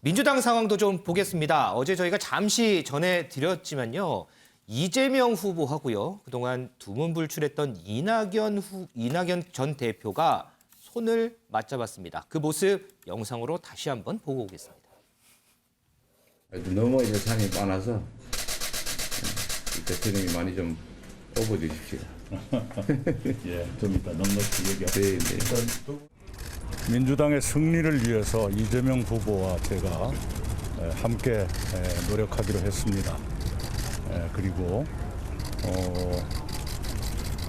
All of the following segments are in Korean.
민주당 상황도 좀 보겠습니다. 어제 저희가 잠시 전해드렸지만요. 이재명 후보하고요. 그동안 두문불출했던 이낙연 전 대표가 손을 맞잡았습니다. 그 모습 영상으로 다시 한번 보고 오겠습니다. 너무 이제 산이 많아서 대통령이 많이 좀 업어주십시오. 예, 좀 이따 넉넉히 얘기하겠습니다. 네, 네. 민주당의 승리를 위해서 이재명 후보와 제가 함께 노력하기로 했습니다. 그리고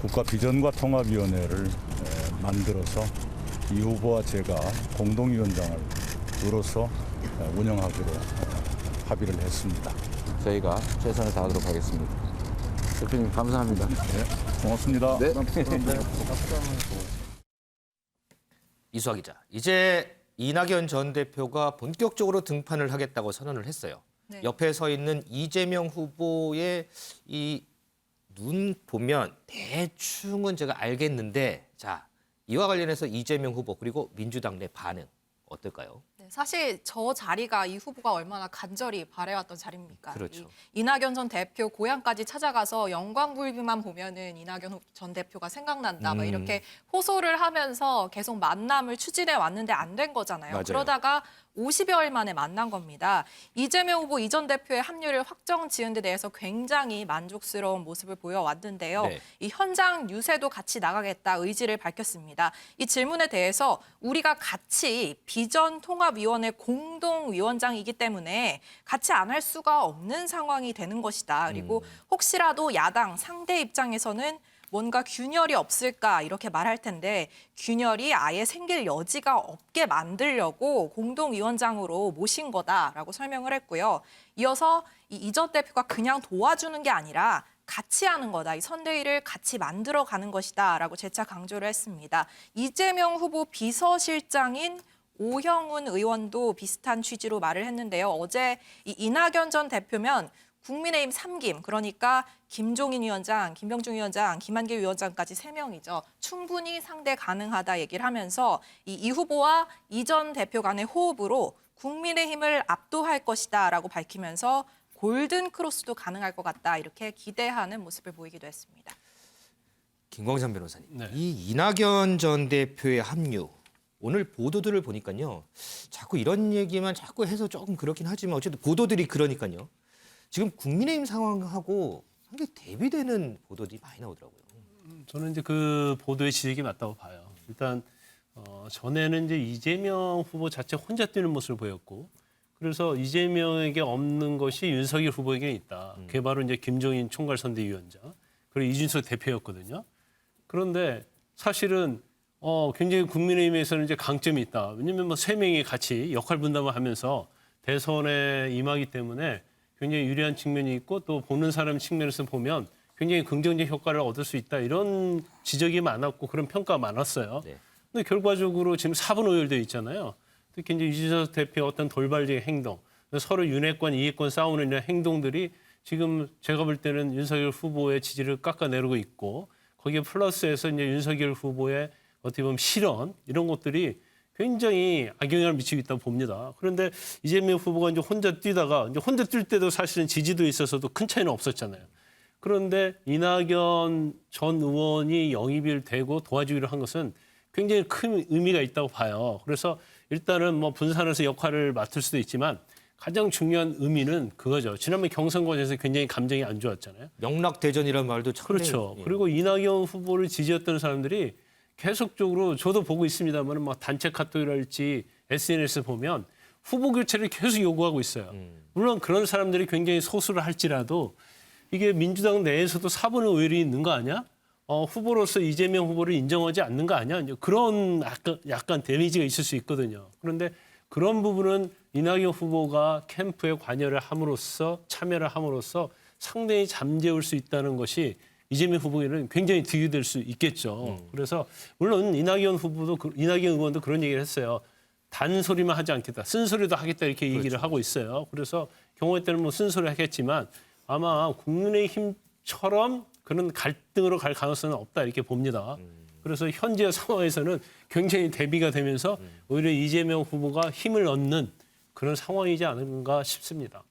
국가비전과 통합위원회를 만들어서 이 후보와 제가 공동위원장을 으로서 운영하기로 합의를 했습니다. 저희가 최선을 다하도록 하겠습니다. 대표님 감사합니다. 네, 고맙습니다. 네. 이수아 기자, 이제 이낙연 전 대표가 본격적으로 등판을 하겠다고 선언을 했어요. 네. 옆에 서 있는 이재명 후보의 이 눈 보면 대충은 제가 알겠는데, 자, 이와 관련해서 이재명 후보 그리고 민주당 내 반응 어떨까요? 네, 사실 저 자리가 이 후보가 얼마나 간절히 바래왔던 자리입니까? 그렇죠. 이낙연 전 대표 고향까지 찾아가서 영광불비만 보면은 이낙연 전 대표가 생각난다. 막 이렇게 호소를 하면서 계속 만남을 추진해 왔는데 안 된 거잖아요. 맞아요. 그러다가 50여일 만에 만난 겁니다. 이재명 후보 이 전 대표의 합류를 확정 지은 데 대해서 굉장히 만족스러운 모습을 보여왔는데요. 네. 이 현장 유세도 같이 나가겠다 의지를 밝혔습니다. 이 질문에 대해서 우리가 같이 비전통합위원회 공동위원장이기 때문에 같이 안 할 수가 없는 상황이 되는 것이다. 그리고 혹시라도 야당 상대 입장에서는 뭔가 균열이 없을까 이렇게 말할 텐데 균열이 아예 생길 여지가 없게 만들려고 공동위원장으로 모신 거다라고 설명을 했고요. 이어서 이 전 대표가 그냥 도와주는 게 아니라 같이 하는 거다. 이 선대위를 같이 만들어가는 것이다라고 재차 강조를 했습니다. 이재명 후보 비서실장인 오형훈 의원도 비슷한 취지로 말을 했는데요. 어제 이 이낙연 전 대표면 국민의힘 3김, 그러니까 김종인 위원장, 김병준 위원장, 김한길 위원장까지 3명이죠. 충분히 상대 가능하다 얘기를 하면서 이 후보와 이 전 대표 간의 호흡으로 국민의힘을 압도할 것이다라고 밝히면서 골든 크로스도 가능할 것 같다. 이렇게 기대하는 모습을 보이기도 했습니다. 김광삼 변호사님, 네. 이 이낙연 전 대표의 합류, 오늘 보도들을 보니까요. 자꾸 이런 얘기만 자꾸 해서 조금 그렇긴 하지만 어쨌든 보도들이 그러니까요. 지금 국민의힘 상황하고 상당히 대비되는 보도들이 많이 나오더라고요. 저는 이제 그 보도의 지적이 맞다고 봐요. 일단 전에는 이제 이재명 후보 자체 혼자 뛰는 모습을 보였고, 그래서 이재명에게 없는 것이 윤석열 후보에게 있다. 그게 바로 이제 김종인 총괄선대위원장 그리고 이준석 대표였거든요. 그런데 사실은 굉장히 국민의힘에서는 이제 강점이 있다. 왜냐하면 뭐 3명이 같이 역할 분담을 하면서 대선에 임하기 때문에 굉장히 유리한 측면이 있고 또 보는 사람 측면에서 보면 굉장히 긍정적 효과를 얻을 수 있다. 이런 지적이 많았고 그런 평가가 많았어요. 네. 근데 결과적으로 지금 4분 오열되어 있잖아요. 특히 이제 이준석 대표의 어떤 돌발적인 행동, 서로 윤핵관, 이해권 싸우는 이런 행동들이 지금 제가 볼 때는 윤석열 후보의 지지를 깎아내리고 있고 거기에 플러스해서 이제 윤석열 후보의 어떻게 보면 실언 이런 것들이 굉장히 악영향을 미치고 있다고 봅니다. 그런데 이재명 후보가 이제 혼자 뛰다가 이제 혼자 뛸 때도 사실은 지지도에 있어서도 큰 차이는 없었잖아요. 그런데 이낙연 전 의원이 영입이 되고 도와주기로 한 것은 굉장히 큰 의미가 있다고 봐요. 그래서 일단은 뭐 분산해서 역할을 맡을 수도 있지만 가장 중요한 의미는 그거죠. 지난번 경선 과정에서 굉장히 감정이 안 좋았잖아요. 명락대전이라는 말도 참 그렇죠. 예. 그리고 이낙연 후보를 지지했던 사람들이 계속적으로 저도 보고 있습니다만 막 단체 카톡이랄지 SNS 보면 후보 교체를 계속 요구하고 있어요. 물론 그런 사람들이 굉장히 소수를 할지라도 이게 민주당 내에서도 4분의 5일이 있는 거 아니야? 후보로서 이재명 후보를 인정하지 않는 거 아니야? 이제 그런 약간 데미지가 있을 수 있거든요. 그런데 그런 부분은 이낙연 후보가 캠프에 관여를 함으로써 참여를 함으로써 상당히 잠재울 수 있다는 것이 이재명 후보에는 굉장히 득이 될 수 있겠죠. 그래서 물론 이낙연 의원도 그런 얘기를 했어요. 단소리만 하지 않겠다. 쓴소리도 하겠다 이렇게 얘기를 하고 있어요. 그래서 경우에 따르면 뭐 쓴소리 하겠지만 아마 국민의힘처럼 그런 갈등으로 갈 가능성은 없다 이렇게 봅니다. 그래서 현재 상황에서는 굉장히 대비가 되면서 오히려 이재명 후보가 힘을 얻는 그런 상황이지 않은가 싶습니다.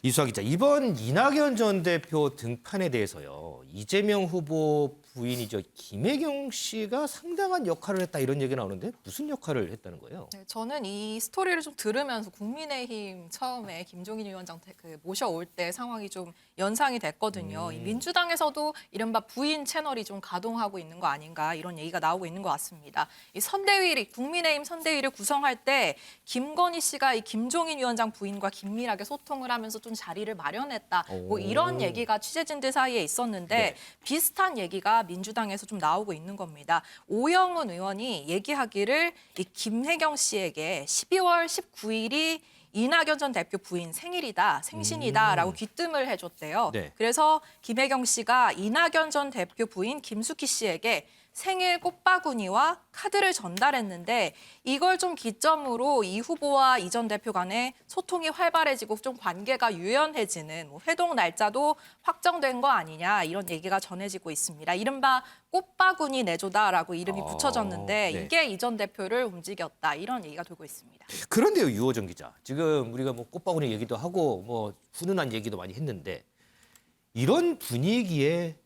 이수아 기자, 이번 이낙연 전 대표 등판에 대해서요. 이재명 후보 부인이죠. 김혜경 씨가 상당한 역할을 했다 이런 얘기 나오는데 무슨 역할을 했다는 거예요? 네, 저는 이 스토리를 좀 들으면서 국민의힘 처음에 김종인 위원장 모셔올 때 상황이 좀 연상이 됐거든요. 이 민주당에서도 이른바 부인 채널이 좀 가동하고 있는 거 아닌가 이런 얘기가 나오고 있는 것 같습니다. 이 선대위, 국민의힘 선대위를 구성할 때 김건희 씨가 이 김종인 위원장 부인과 긴밀하게 소통을 하면서 좀 자리를 마련했다. 뭐 이런 얘기가 취재진들 사이에 있었는데 네. 비슷한 얘기가 민주당에서 좀 나오고 있는 겁니다. 오영훈 의원이 얘기하기를 이 김혜경 씨에게 12월 19일이 이낙연 전 대표 부인 생신이다라고 귀뜸을 해줬대요. 네. 그래서 김혜경 씨가 이낙연 전 대표 부인 김숙희 씨에게 생일 꽃바구니와 카드를 전달했는데 이걸 좀 기점으로 이 후보와 이 전 대표 간의 소통이 활발해지고 좀 관계가 유연해지는 회동 날짜도 확정된 거 아니냐 이런 얘기가 전해지고 있습니다. 이른바 꽃바구니 내조다라고 이름이 붙여졌는데 네. 이게 이 전 대표를 움직였다 이런 얘기가 돌고 있습니다. 그런데요, 유호정 기자. 지금 우리가 뭐 꽃바구니 얘기도 하고 뭐 훈훈한 얘기도 많이 했는데 이런 분위기에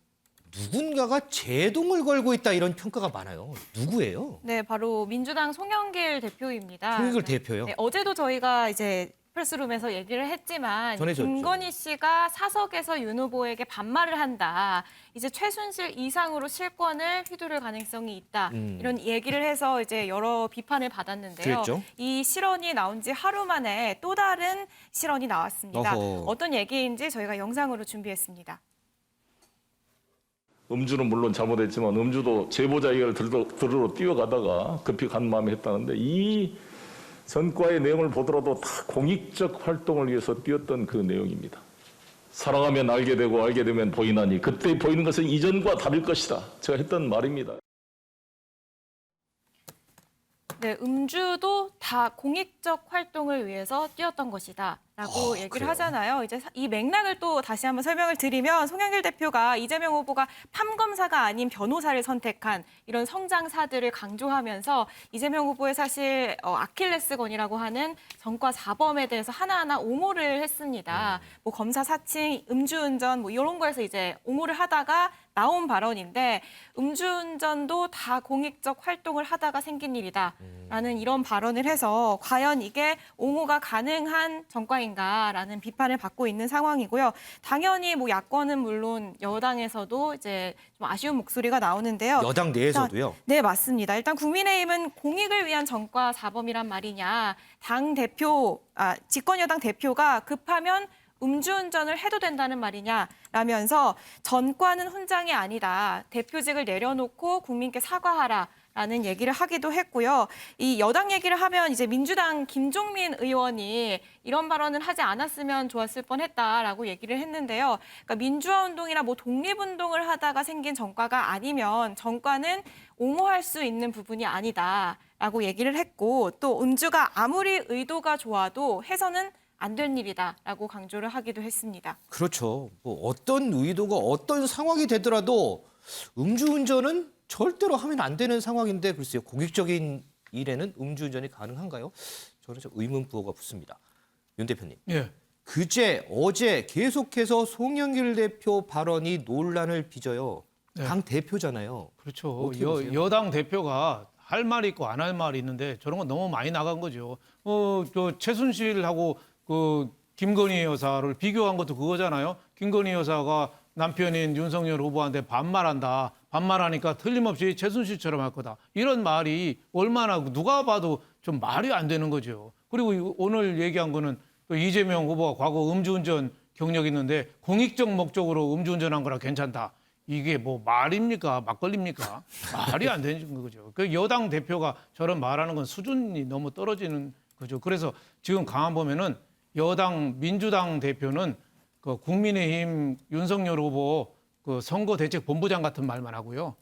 누군가가 제동을 걸고 있다 이런 평가가 많아요. 누구예요? 네, 바로 민주당 송영길 대표입니다. 송영길 대표요? 네, 어제도 저희가 이제 프레스룸에서 얘기를 했지만 전해졌죠. 김건희 씨가 사석에서 윤 후보에게 반말을 한다. 이제 최순실 이상으로 실권을 휘두를 가능성이 있다. 이런 얘기를 해서 이제 여러 비판을 받았는데요. 그랬죠. 이 실언이 나온 지 하루 만에 또 다른 실언이 나왔습니다. 어허. 어떤 얘기인지 저희가 영상으로 준비했습니다. 음주는 물론 잘못했지만 음주도 제보자 얘기를 들으러 뛰어가다가 급히 간 마음에 했다는데 이 전과의 내용을 보더라도 다 공익적 활동을 위해서 뛰었던 그 내용입니다. 사랑하면 알게 되고 알게 되면 보이나니 그때 보이는 것은 이전과 다를 것이다. 제가 했던 말입니다. 네, 음주도 다 공익적 활동을 위해서 뛰었던 것이다라고 얘기를 그래요? 하잖아요. 이제 이 맥락을 또 다시 한번 설명을 드리면 송영길 대표가 이재명 후보가 판검사가 아닌 변호사를 선택한 이런 성장사들을 강조하면서 이재명 후보의 사실 아킬레스건이라고 하는 전과 4범에 대해서 하나하나 옹호를 했습니다. 뭐 검사 사칭, 음주운전 뭐 이런 거에서 이제 옹호를 하다가 나온 발언인데 음주운전도 다 공익적 활동을 하다가 생긴 일이다라는 이런 발언을 해서 과연 이게 옹호가 가능한 전과인가라는 비판을 받고 있는 상황이고요. 당연히 뭐 야권은 물론 여당에서도 이제 좀 아쉬운 목소리가 나오는데요. 여당 내에서도요. 네, 맞습니다. 일단 국민의힘은 공익을 위한 전과 4범이란 말이냐. 집권 여당 대표가 급하면 음주운전을 해도 된다는 말이냐라면서 전과는 훈장이 아니다. 대표직을 내려놓고 국민께 사과하라라는 얘기를 하기도 했고요. 이 여당 얘기를 하면 이제 민주당 김종민 의원이 이런 발언을 하지 않았으면 좋았을 뻔했다라고 얘기를 했는데요. 그러니까 민주화 운동이나 뭐 독립운동을 하다가 생긴 전과가 아니면 전과는 옹호할 수 있는 부분이 아니다라고 얘기를 했고 또 음주가 아무리 의도가 좋아도 해서는 안 된 일이다라고 강조를 하기도 했습니다. 그렇죠. 뭐 어떤 의도가 어떤 상황이 되더라도 음주운전은 절대로 하면 안 되는 상황인데 글쎄요. 공익적인 일에는 음주운전이 가능한가요? 저는 좀 의문부호가 붙습니다. 윤 대표님. 예, 어제 계속해서 송영길 대표 발언이 논란을 빚어요. 네. 당 대표잖아요. 그렇죠. 어떻게 보세요? 여당 대표가 할 말이 있고 안 할 말이 있는데 저런 건 너무 많이 나간 거죠. 저 최순실하고 그 김건희 여사를 비교한 것도 그거잖아요. 김건희 여사가 남편인 윤석열 후보한테 반말한다. 반말하니까 틀림없이 최순실처럼 할 거다. 이런 말이 얼마나 누가 봐도 좀 말이 안 되는 거죠. 그리고 오늘 얘기한 거는 또 이재명 후보가 과거 음주운전 경력이 있는데 공익적 목적으로 음주운전한 거라 괜찮다. 이게 뭐 말입니까? 막걸리입니까? 말이 안 되는 거죠. 그 여당 대표가 저런 말하는 건 수준이 너무 떨어지는 거죠. 그래서 지금 강한 보면은 여당 민주당 대표는 그 국민의힘 윤석열 후보 그 선거대책본부장 같은 말만 하고요.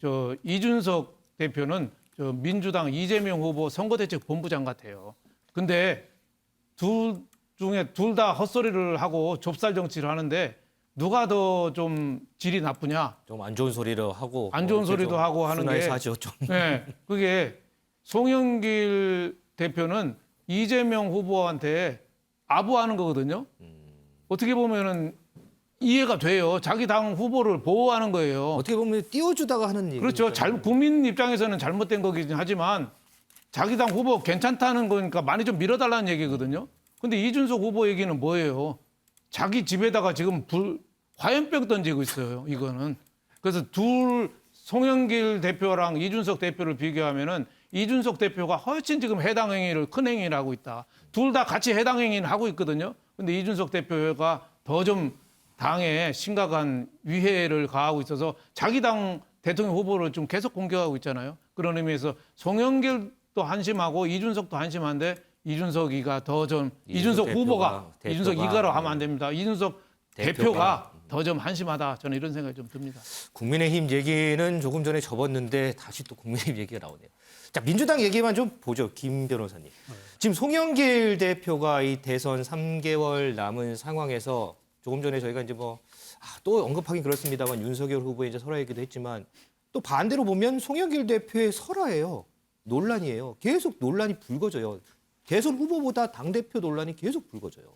저 이준석 대표는 저 민주당 이재명 후보 선거대책본부장 같아요. 근데 둘 다 헛소리를 하고 좁쌀 정치를 하는데 누가 더 좀 질이 나쁘냐? 좀 안 좋은 소리를 하고 안 좋은 소리도 하고 하는 게 사죠 좀. 네, 그게 송영길 대표는 이재명 후보한테 아부하는 거거든요. 어떻게 보면은 이해가 돼요. 자기 당 후보를 보호하는 거예요. 어떻게 보면 띄워주다가 하는 얘기. 그렇죠. 국민 입장에서는 잘못된 거긴 하지만 자기 당 후보 괜찮다는 거니까 많이 좀 밀어달라는 얘기거든요. 근데 이준석 후보 얘기는 뭐예요? 자기 집에다가 지금 화염병 던지고 있어요. 이거는. 그래서 송영길 대표랑 이준석 대표를 비교하면은 이준석 대표가 훨씬 지금 해당 행위를 큰 행위를 하고 있다. 둘 다 같이 해당 행위는 하고 있거든요. 근데 이준석 대표가 더 좀 당에 심각한 위해를 가하고 있어서 자기 당 대통령 후보를 좀 계속 공격하고 있잖아요. 그런 의미에서 송영길도 한심하고 이준석도 한심한데 이준석이가 더 좀 이준석 후보가 이준석 이가로 하면 안 됩니다. 이준석 대표가 더 좀 한심하다. 저는 이런 생각이 좀 듭니다. 국민의힘 얘기는 조금 전에 접었는데 다시 또 국민의힘 얘기가 나오네요. 자, 민주당 얘기만 좀 보죠. 김 변호사님. 지금 송영길 대표가 이 대선 3개월 남은 상황에서 조금 전에 저희가 이제 또 언급하긴 그렇습니다만 윤석열 후보의 이제 설화 얘기도 했지만 또 반대로 보면 송영길 대표의 설화예요. 논란이에요. 계속 논란이 불거져요. 대선 후보보다 당대표 논란이 계속 불거져요.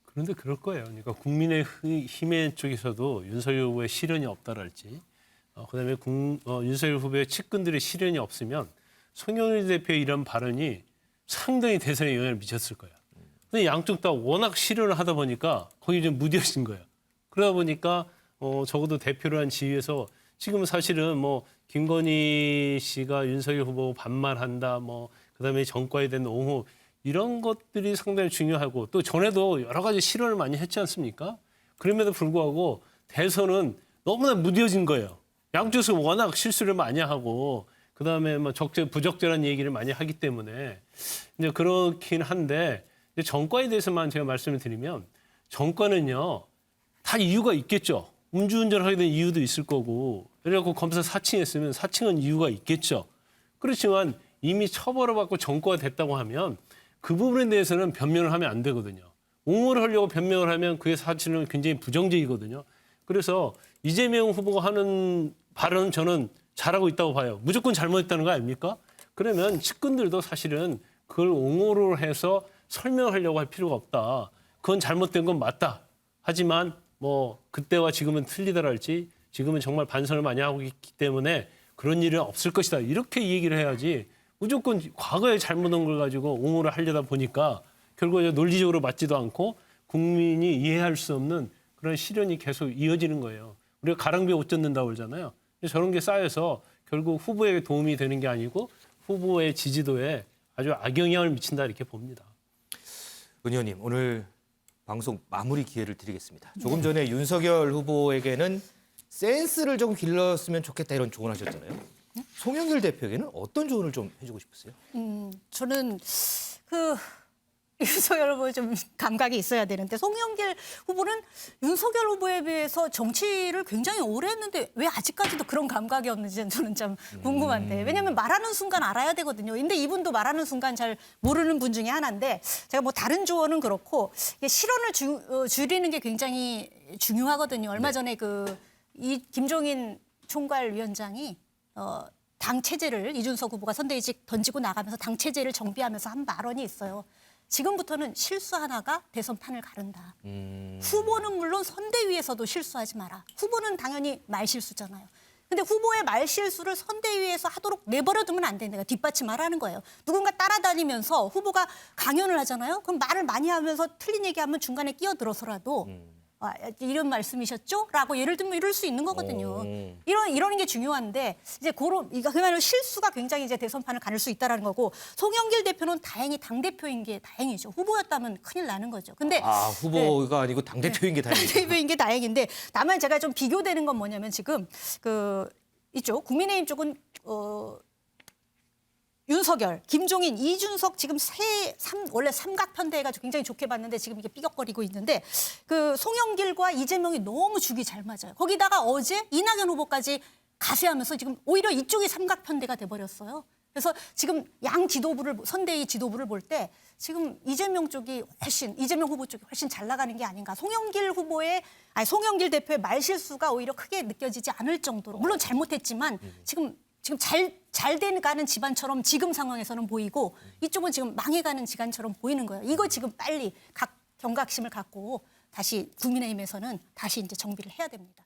그런데 그럴 거예요. 그러니까 국민의힘 쪽에서도 윤석열 후보의 실현이 없다랄지, 그다음에 윤석열 후보의 측근들의 실현이 없으면 송영길 대표의 이런 발언이 상당히 대선에 영향을 미쳤을 거예요. 근데 양쪽 다 워낙 실현을 하다 보니까 거기 좀 무뎌진 거예요. 그러다 보니까 적어도 대표를 한 지위에서 지금 사실은 김건희 씨가 윤석열 후보 반말한다, 그다음에 정과에 대한 옹호 이런 것들이 상당히 중요하고 또 전에도 여러 가지 실언을 많이 했지 않습니까? 그럼에도 불구하고 대선은 너무나 무뎌진 거예요. 양쪽에서 워낙 실수를 많이 하고 그다음에 부적절한 얘기를 많이 하기 때문에 이제 그렇긴 한데 이제 정과에 대해서만 제가 말씀을 드리면 정과는요 다 이유가 있겠죠. 음주운전하게 된 이유도 있을 거고 그래갖고 검사 사칭했으면 사칭한 이유가 있겠죠. 그렇지만 이미 처벌을 받고 정과가 됐다고 하면 그 부분에 대해서는 변명을 하면 안 되거든요. 옹호를 하려고 변명을 하면 그의 사실은 굉장히 부정적이거든요. 그래서 이재명 후보가 하는 발언은 저는 잘하고 있다고 봐요. 무조건 잘못했다는 거 아닙니까? 그러면 측근들도 사실은 그걸 옹호를 해서 설명하려고 할 필요가 없다. 그건 잘못된 건 맞다. 하지만 그때와 지금은 틀리더랄지 지금은 정말 반성을 많이 하고 있기 때문에 그런 일은 없을 것이다. 이렇게 얘기를 해야지 무조건 과거에 잘못한 걸 가지고 옹호를 하려다 보니까 결국 논리적으로 맞지도 않고 국민이 이해할 수 없는 그런 실현이 계속 이어지는 거예요. 우리가 가랑비에 옷 젖는다고 그러잖아요. 저런 게 쌓여서 결국 후보에게 도움이 되는 게 아니고 후보의 지지도에 아주 악영향을 미친다 이렇게 봅니다. 은 의원님, 오늘 방송 마무리 기회를 드리겠습니다. 조금 전에 윤석열 후보에게는 센스를 좀 길렀으면 좋겠다 이런 조언을 하셨잖아요. 송영길 대표에게는 어떤 조언을 좀 해주고 싶으세요? 저는 윤석열 후보에 좀 감각이 있어야 되는데 송영길 후보는 윤석열 후보에 비해서 정치를 굉장히 오래 했는데 왜 아직까지도 그런 감각이 없는지 저는 좀 궁금한데 왜냐하면 말하는 순간 알아야 되거든요. 근데 이분도 말하는 순간 잘 모르는 분 중에 하나인데 제가 다른 조언은 그렇고 실언을 줄이는 게 굉장히 중요하거든요. 얼마 전에 이 김종인 총괄위원장이 당 체제를 이준석 후보가 선대위직 던지고 나가면서 당 체제를 정비하면서 한 발언이 있어요. 지금부터는 실수 하나가 대선판을 가른다. 후보는 물론 선대위에서도 실수하지 마라. 후보는 당연히 말실수잖아요. 근데 후보의 말실수를 선대위에서 하도록 내버려두면 안 된다. 뒷받침하라는 거예요. 누군가 따라다니면서 후보가 강연을 하잖아요. 그럼 말을 많이 하면서 틀린 얘기하면 중간에 끼어들어서라도 이런 말씀이셨죠? 라고 예를 들면 이럴 수 있는 거거든요. 이러는 게 중요한데 이제 그야말로 실수가 굉장히 이제 대선판을 가를 수 있다라는 거고 송영길 대표는 다행히 당 대표인 게 다행이죠. 후보였다면 큰일 나는 거죠. 근데 후보가 아니고 당 대표인 게 다행이죠. 당 대표인 게 다행인데 다만 제가 좀 비교되는 건 뭐냐면 지금 이쪽 국민의힘 쪽은 윤석열, 김종인, 이준석 지금 원래 삼각편대 해가지고 굉장히 좋게 봤는데 지금 이게 삐걱거리고 있는데 송영길과 이재명이 너무 죽이 잘 맞아요. 거기다가 어제 이낙연 후보까지 가세하면서 지금 오히려 이쪽이 삼각편대가 돼버렸어요. 그래서 지금 선대위 지도부를 볼 때 지금 이재명 후보 쪽이 훨씬 잘 나가는 게 아닌가. 송영길 대표의 말실수가 오히려 크게 느껴지지 않을 정도로 물론 잘못했지만 지금 지금 잘 돼가는 집안처럼 지금 상황에서는 보이고 이쪽은 지금 망해가는 집안처럼 보이는 거예요. 이거 지금 빨리 각 경각심을 갖고 다시 국민의힘에서는 다시 이제 정비를 해야 됩니다.